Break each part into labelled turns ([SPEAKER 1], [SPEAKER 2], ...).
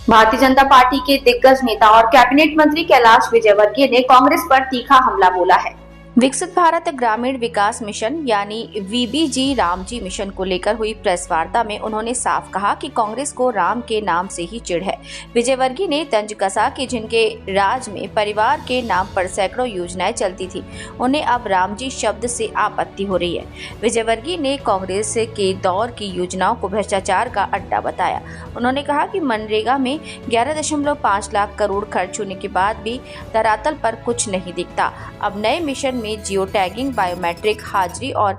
[SPEAKER 1] Bharatiya Janata party के दिग्गज नेता और कैबिनेट मंत्री कैलाश विजयवर्गीय ने कांग्रेस पर तीखा हमला बोला है। विकसित भारत ग्रामीण विकास मिशन यानी वीबीजी रामजी मिशन को लेकर हुई प्रेस वार्ता में उन्होंने साफ कहा कि कांग्रेस को राम के नाम से ही चिढ़ है। विजयवर्गीय ने तंज कसा कि जिनके राज में परिवार के नाम पर सैकड़ों योजनाएं चलती थी, उन्हें अब रामजी शब्द से आपत्ति हो रही है। विजयवर्गीय ने कांग्रेस के दौर की योजनाओं को भ्रष्टाचार का अड्डा बताया। उन्होंने कहा कि मनरेगा में 11.5 लाख करोड़ खर्च होने के बाद भी धरातल पर कुछ नहीं दिखता। अब नए मिशन में जियो टैगिंग, बायोमेट्रिक हाजिरी और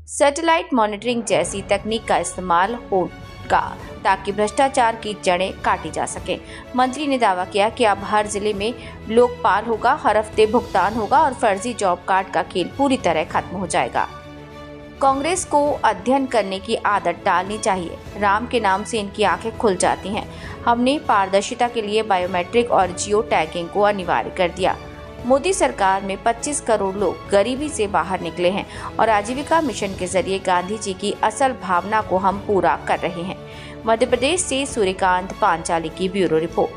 [SPEAKER 1] सैटेलाइट मॉनिटरिंग जैसी तकनीक का इस्तेमाल होगा ताकि भ्रष्टाचार की जड़ें काटी जा सकें। मंत्री ने दावा किया कि अब हर जिले में लोकपाल होगा, हर हफ्ते भुगतान होगा और फर्जी जॉब कार्ड का खेल पूरी तरह खत्म हो जाएगा। कांग्रेस को अध्ययन करने की आदत डालनी चाहिए। राम के नाम से इनकी आंखें खुल जाती हैं। हमने पारदर्शिता के लिए बायोमेट्रिक और जियो टैगिंग को अनिवार्य कर दिया। मोदी सरकार में 25 करोड़ लोग गरीबी से बाहर निकले हैं और आजीविका मिशन के जरिए गांधी जी की असल भावना को हम पूरा कर रहे हैं। मध्य प्रदेश से सूर्यकांत पांचाली की ब्यूरो रिपोर्ट।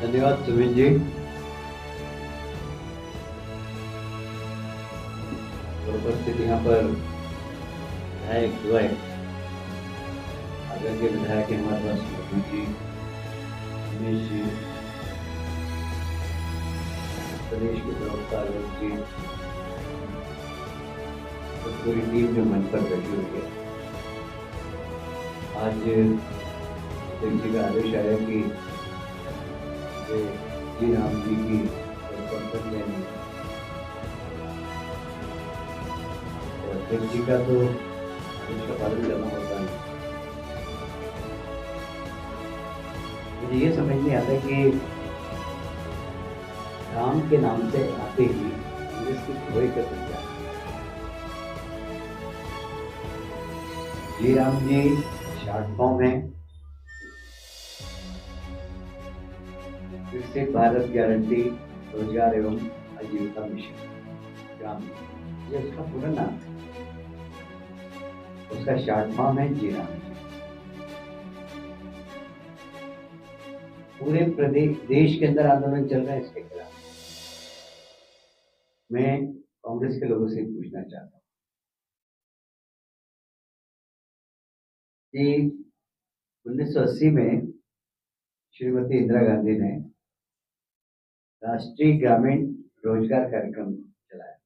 [SPEAKER 2] धन्यवाद सुमित जी। उपस्थित यहाँ पर विधायक हुए आगर के विधायक हमारे पास लखनऊ जी, उमेश जी, प्रदेश के प्रवक्ता अरविंद जी, तो पूरी टीम जो मंच पर बैठी हुई है। आज जी का आदेश आया कि जी राम जी की संपत्ति लेनी अध्यक्ष जी का तो आदेश का पालन करना होता है। मुझे ये समझ नहीं आता कि राम के नाम से आते ही इसकी खोई कर सकता है। जी राम जी शॉर्ट फॉर्म है, विकसित भारत गारंटी रोजगार एवं आजीविका मिशन ग्राम, ये उसका पूरा नाम है। उसका शॉर्ट फॉर्म है जी राम जी। पूरे प्रदेश देश के अंदर आंदोलन चल रहा है इसके खिलाफ। मैं कांग्रेस के लोगों से पूछना चाहता हूँ कि 1980 में श्रीमती इंदिरा गांधी ने राष्ट्रीय ग्रामीण रोजगार कार्यक्रम चलाया।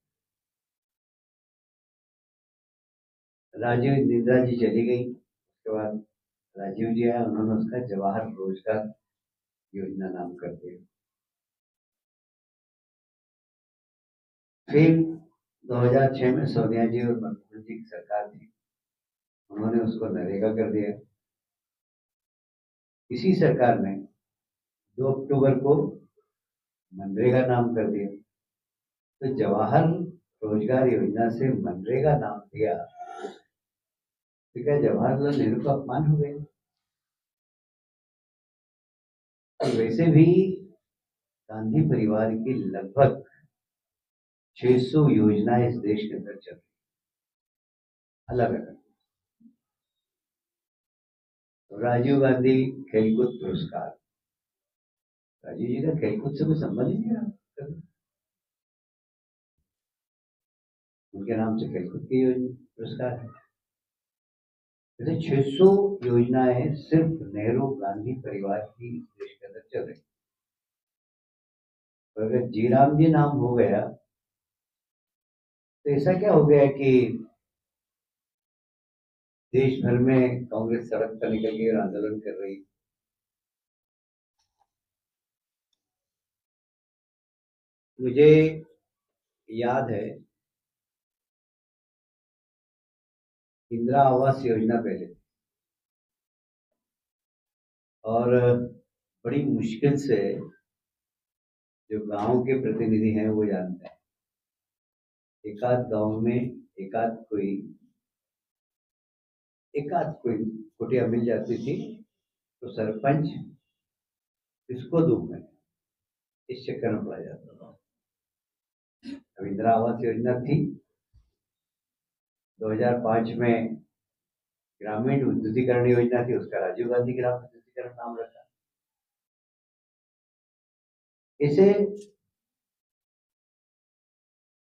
[SPEAKER 2] राजीव इंदिरा जी चली गई, उसके बाद राजीव जी आया, उन्होंने उसका जवाहर रोजगार योजना नाम कर दिया। फिर 2006 में सोनिया जी और मनमोहन जी की सरकार थी, उन्होंने उसको नरेगा कर दिया। इसी सरकार ने 2 अक्टूबर को मनरेगा नाम कर दिया। तो जवाहर रोजगार योजना से मनरेगा नाम दिया, तो क्या जवाहरलाल नेहरू का अपमान हो गया? और वैसे भी गांधी परिवार की लगभग 600 योजनाएं इस देश के अंदर चल रही, अलग अलग। राजीव गांधी खेलकूद पुरस्कार, राजीव जी का खेलकूद से कोई संबंध ही नहीं रहा, उनके नाम से खेलकूद की पुरस्कार है। जैसे 600 योजनाएं सिर्फ नेहरू गांधी परिवार की देश के अंदर चल रही। तो अगर जी राम जी नाम हो गया तो ऐसा क्या हो गया कि देश भर में कांग्रेस सड़क पर निकल गई और आंदोलन कर रही? मुझे याद है इंदिरा आवास योजना पहले, और बड़ी मुश्किल से जो गांव के प्रतिनिधि हैं वो जानते हैं, एकाध गांव में एकाध कोई कुटिया मिल जाती थी तो सरपंच इसको दूं मैं, इस चक्कर में पड़ा जाता था। अब इंदिरा आवास योजना थी, 2005 में ग्रामीण विद्युतीकरण योजना थी, उसका राजीव गांधी ग्राम विद्युतीकरण नाम रखा। ऐसे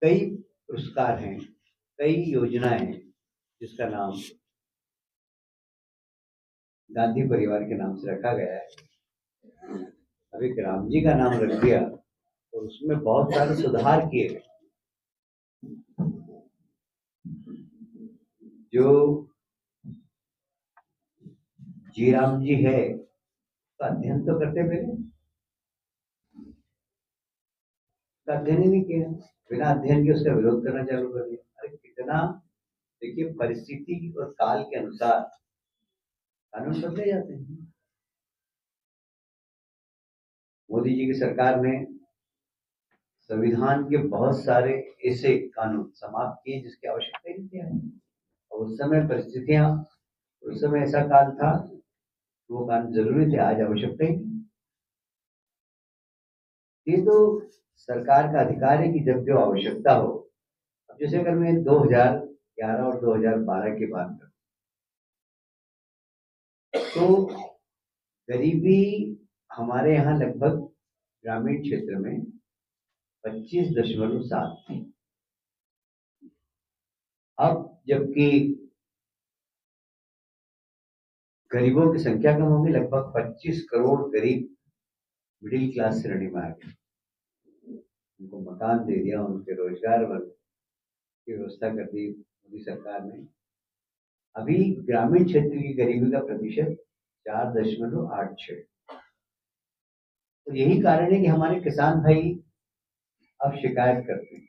[SPEAKER 2] कई पुरस्कार हैं, कई योजनाएं हैं जिसका नाम गांधी परिवार के नाम से रखा गया है। अभी राम जी का नाम रख दिया और उसमें बहुत सारे सुधार किए गए। जो जी राम जी है, तो अध्ययन तो करते पहले, अध्ययन ही नहीं किया, बिना अध्ययन के उसका विरोध करना चालू कर दिया। अरे कितना, देखिए परिस्थिति और काल के अनुसार कानून बदले जाते हैं। मोदी जी की सरकार ने संविधान के बहुत सारे ऐसे कानून समाप्त किए जिसकी आवश्यकता ही नहीं थी। और उस समय परिस्थितियां, उस समय ऐसा काल था, वो कानून जरूरी थे, आज आवश्यकता ही नहीं। ये तो सरकार का अधिकार है कि जब जो आवश्यकता हो। अब जैसे अगर मैं 2011 और 2012 की बात करूं, तो गरीबी हमारे यहाँ लगभग ग्रामीण क्षेत्र में 25.7 थी। अब जबकि गरीबों की संख्या कम होगी, लगभग 25 करोड़ गरीब मिडिल क्लास श्रेणी में आ गए। उनको मकान दे दिया, उनके रोजगार की व्यवस्था कर दी मोदी सरकार ने। अभी ग्रामीण क्षेत्र की गरीबी का प्रतिशत 4.86। तो यही कारण है कि हमारे किसान भाई अब शिकायत करते हैं,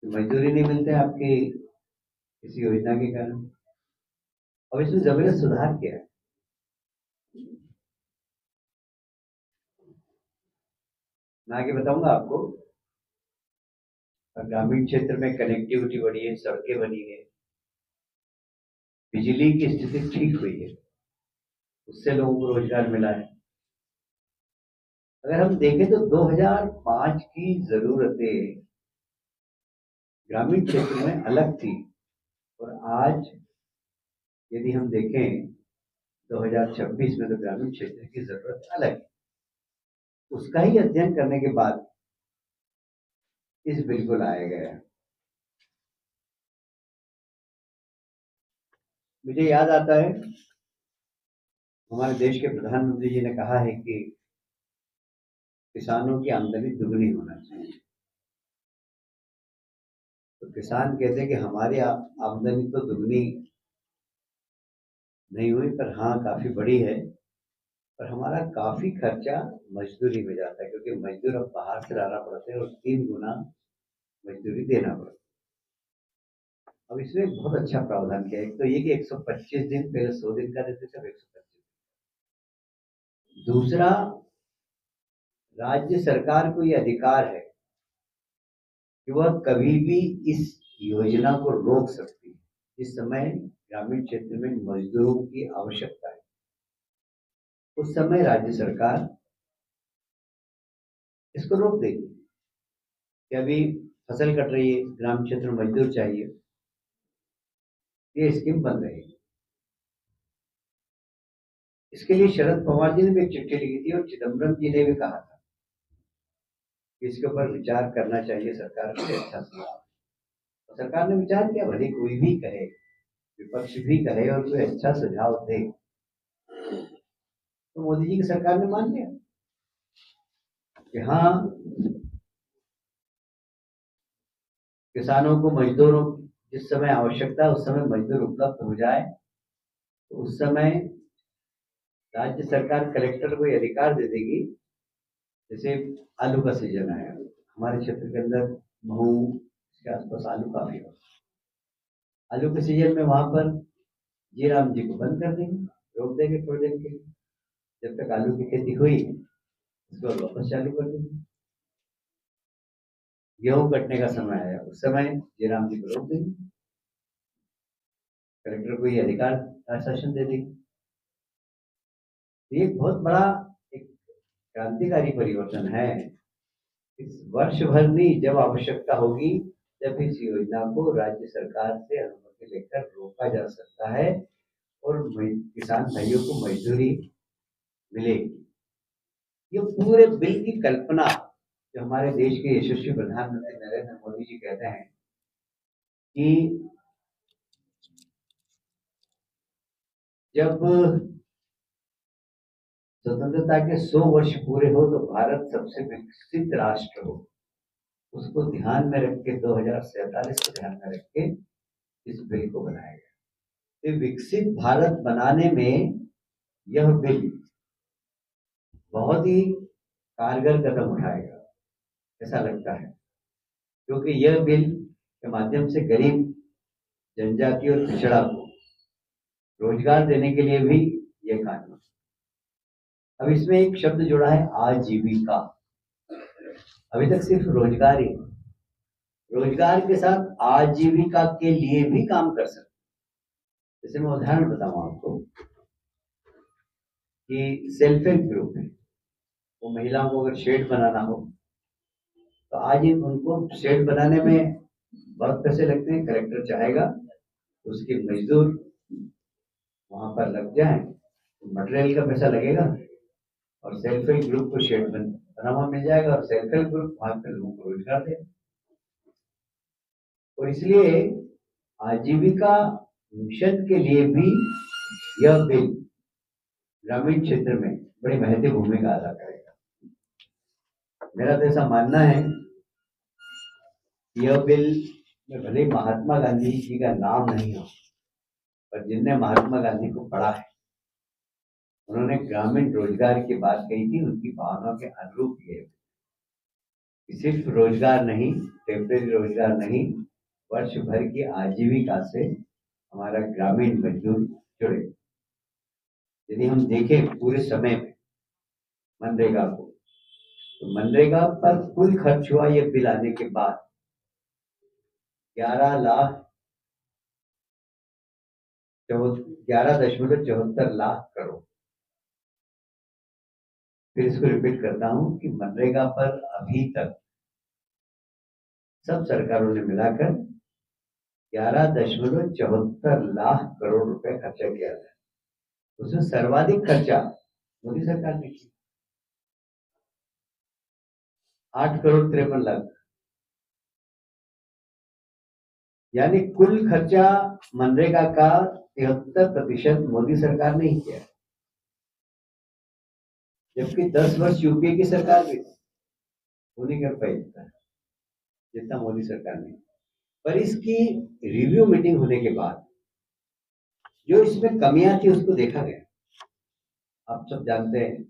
[SPEAKER 2] मजदूरी नहीं मिलते आपकी किसी योजना के कारण। और इसमें जबरदस्त सुधार किया है। मैं आगे बताऊंगा आपको। ग्रामीण क्षेत्र में कनेक्टिविटी बढ़ी है, सड़कें बनी है, बिजली की स्थिति ठीक हुई है, उससे लोगों को रोजगार मिला है। अगर हम देखें तो 2005 की जरूरतें ग्रामीण क्षेत्र में अलग थी, और आज यदि हम देखें 2026 में, तो ग्रामीण क्षेत्र की जरूरत अलग है। उसका ही अध्ययन करने के बाद इस बिल को लाया गया है। मुझे याद आता है, हमारे देश के प्रधानमंत्री जी ने कहा है कि किसानों की आमदनी दुगनी होना चाहिए। तो किसान कहते हैं कि हमारी आमदनी तो दुगनी नहीं हुई, पर हाँ काफी बड़ी है, पर हमारा काफी खर्चा मजदूरी में जाता है, क्योंकि मजदूर अब बाहर से लाना पड़ता है और 3 गुना मजदूरी देना पड़ता है। अब इसमें बहुत अच्छा प्रावधान किया है। एक तो ये कि 125 दिन, पहले 100 दिन का देते थे, अब 125। दूसरा, राज्य सरकार को यह अधिकार है कि वह कभी भी इस योजना को रोक सकती है। इस समय ग्रामीण क्षेत्र में मजदूरों की आवश्यकता है, उस समय राज्य सरकार इसको रोक देगी कि अभी फसल कट रही है, ग्रामीण क्षेत्र में मजदूर चाहिए, ये स्कीम बंद रहेगी। इसके लिए शरद पवार जी ने भी एक चिट्ठी लिखी थी, और चिदम्बरम जी ने भी कहा था कि इसके ऊपर विचार करना चाहिए सरकार को। अच्छा सुझाव, सरकार ने विचार किया। भले कोई भी कहे, विपक्ष भी कहे, और कोई अच्छा सुझाव दे, तो मोदी जी की सरकार ने मान लिया कि हाँ, किसानों को मजदूरों जिस समय आवश्यकता है उस समय मजदूर उपलब्ध हो जाए। तो उस समय राज्य सरकार कलेक्टर को ये अधिकार दे देगी। जैसे आलू का सीजन आया हमारे क्षेत्र के अंदर, महू के आसपास आलू काफी हो, आलू के सीजन में वहां पर जी राम जी को बंद कर देंगे, रोक देंगे थोड़ी देर के लिए। जब तक आलू की खेती हुई, उसको वापस चालू कर देंगे। गेहूं कटने का समय आया, उस समय जी राम जी को रोक देंगे, कलेक्टर को ये अधिकार शासन दे देगी। ये बहुत बड़ा एक क्रांतिकारी परिवर्तन है। इस वर्ष भर नहीं, जब आवश्यकता होगी जब इस योजना को राज्य सरकार से अनुमति के लेकर रोका जा सकता है और किसान भाइयों को मजदूरी मिलेगी। ये पूरे बिल की कल्पना जो हमारे देश के यशस्वी प्रधानमंत्री नरेंद्र मोदी जी कहते हैं कि जब स्वतंत्रता के 100 वर्ष पूरे हो तो भारत सबसे विकसित राष्ट्र हो, उसको ध्यान में रख के 2047 को ध्यान में रख के इस बिल को बनाया गया। तो विकसित भारत बनाने में यह बिल बहुत ही कारगर कदम उठाएगा, ऐसा लगता है, क्योंकि यह बिल के माध्यम से गरीब, जनजाति और पिछड़ा को रोजगार देने के लिए भी यह कानून। अब इसमें एक शब्द जुड़ा है आजीविका। अभी तक सिर्फ रोजगार ही, रोजगार के साथ आजीविका के लिए भी काम कर सकते। जैसे मैं उदाहरण बताऊं आपको कि सेल्फ हेल्प ग्रुप है, वो महिलाओं को अगर शेड बनाना हो तो आज उनको शेड बनाने में बहुत पैसे लगते हैं। कलेक्टर चाहेगा उसके मजदूर वहां पर लग जाए तो मटेरियल का पैसा लगेगा और सेल्फ हेल्प ग्रुप को शेड बना हुआ मिल जाएगा और सेल्फ हेल्प ग्रुप वहां पे लोगों को रोजगार दे। और इसलिए आजीविका मिशन के लिए भी यह बिल ग्रामीण क्षेत्र में बड़ी महत्वपूर्ण भूमिका अदा करेगा। मेरा तो ऐसा मानना है यह बिल में भले महात्मा गांधी जी का नाम नहीं हो, पर जिनने महात्मा गांधी को पढ़ा है उन्होंने ग्रामीण रोजगार की बात कही थी, उनकी भावनाओं के अनुरूप ये सिर्फ रोजगार नहीं, टेम्परेरी रोजगार नहीं, वर्ष भर की आजीविका से हमारा ग्रामीण मजदूर जुड़े। यदि हम देखें पूरे समय में मनरेगा को, तो मनरेगा पर कुल खर्च हुआ ये बिल आने के बाद 11.74 लाख करोड़। फिर इसको रिपीट करता हूं कि मनरेगा पर अभी तक सब सरकारों ने मिलाकर 11.74 लाख करोड़ रुपए खर्चा किया था। उसमें सर्वाधिक खर्चा मोदी सरकार ने किया, 8,53,00,000। यानी कुल खर्चा मनरेगा का 73% मोदी सरकार ने ही किया, जबकि 10 वर्ष यूपीए की सरकार भी वो नहीं कर पाई जितना मोदी सरकार ने। पर इसकी रिव्यू मीटिंग होने के बाद जो इसमें कमियां थी उसको देखा गया। आप सब जानते हैं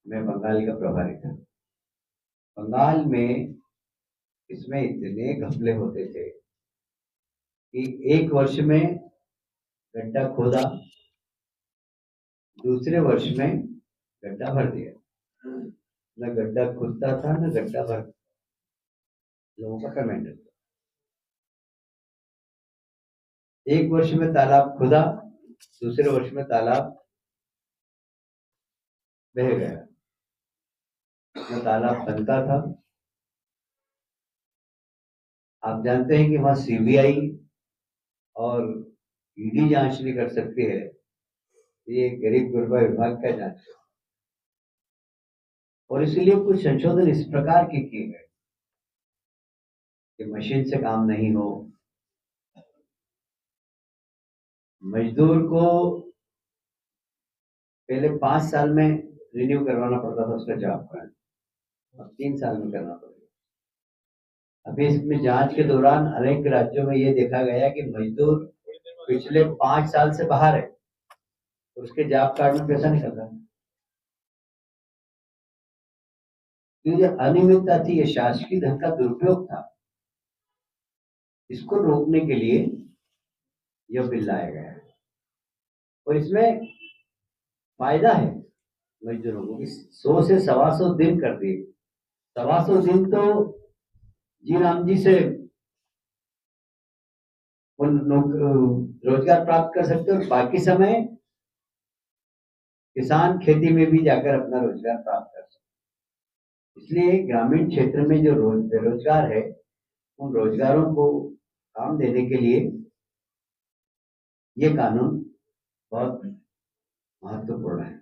[SPEAKER 2] मैं बंगाल का प्रभारी था। बंगाल में इसमें इतने घपले होते थे कि एक वर्ष में गड्ढा खोदा, दूसरे वर्ष में गड्ढा भर दिया, न गड्ढा खुदता था न गड्ढा भर, लोगों का पेमेंट। एक वर्ष में तालाब खुदा, दूसरे वर्ष में तालाब बह गया, न तालाब बनता था। आप जानते हैं कि वहां सीबीआई और ईडी जांच नहीं कर सकती है, ये गरीब गुरबा विभाग का जांच है। और इसलिए कुछ संशोधन इस प्रकार के किए गए कि मशीन से काम नहीं हो, मजदूर को पहले 5 साल में रिन्यू करवाना पड़ता था उसका जॉब कार्ड, अब 3 साल में करना पड़ेगा। अभी इसमें जांच के दौरान अनेक राज्यों में ये देखा गया कि मजदूर पिछले 5 साल से बाहर है, उसके जॉब कार्ड में पैसा निकल रहा है। ये अनियमितता थी, ये शासकीय धन का दुरुपयोग था। इसको रोकने के लिए यह बिल लाया गया है और इसमें फायदा है मजदूरों को। 100 से 125 दिन कर दिए। 125 दिन तो जी राम जी से रोजगार प्राप्त कर सकते और बाकी समय किसान खेती में भी जाकर अपना रोजगार प्राप्त कर सकते। इसलिए ग्रामीण क्षेत्र में जो बेरोजगार है उन रोजगारों को काम देने के लिए ये कानून बहुत महत्वपूर्ण है।